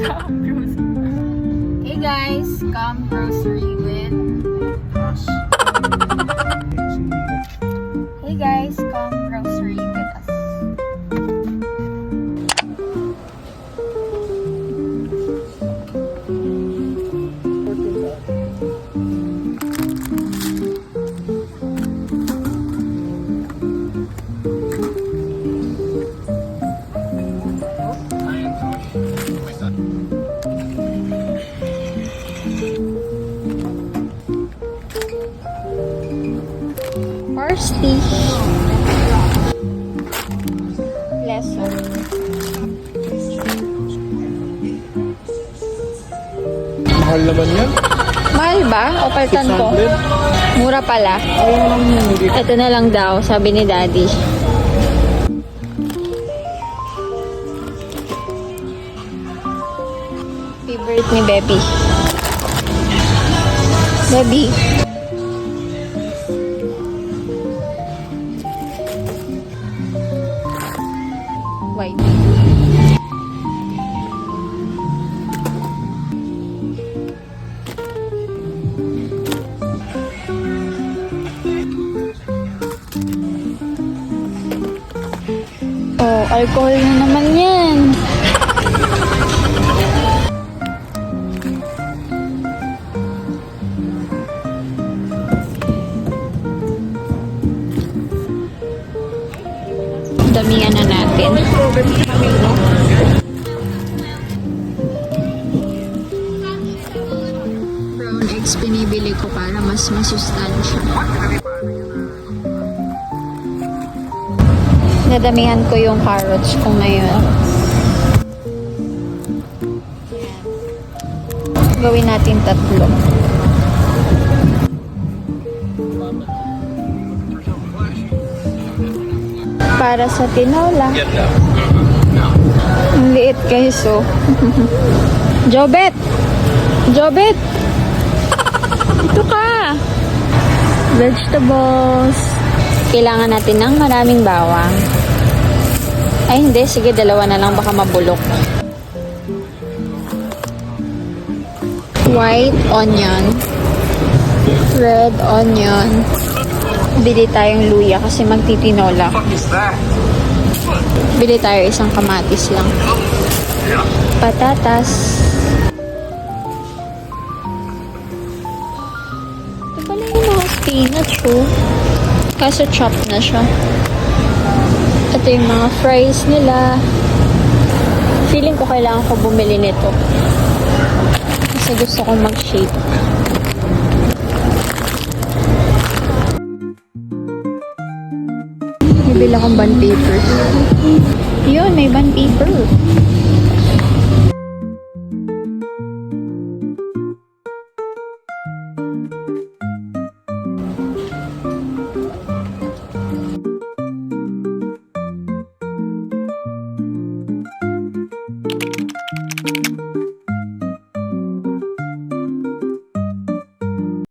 Hey guys, come grocery with us. Hey guys, come grocery with us. Parsley. Lesson. Mahal naman yan. Mahal ba? O paltan ko? 600. Mura pala. Ayaw lang yun. Hindi. Ito na lang daw, sabi ni Daddy. Favorite ni Baby. Baby. White. Oh, alcohol na naman yan. Damihan na natin. Brown eggs pinibili ko para mas masustansya. Nadamihan ko yung carrots ko ngayon. Gawin natin 3. Para sa tinola. Ang liit guys, oh. Jobet! Jobet! Ito ka! Vegetables. Kailangan natin ng maraming bawang. Ay hindi, sige 2 na lang baka mabulok. White onion. Red onion. Bili tayong luya kasi magtitinola. Bili tayo isang kamatis lang. Patatas. Ito pala yung mga spinach, oh. Kaso chop na siya. Ito yung mga fries nila. Feeling ko kailangan ko bumili nito. Kasi gusto kong mag-shake. Bibili akong bond paper. Yun, may bond paper.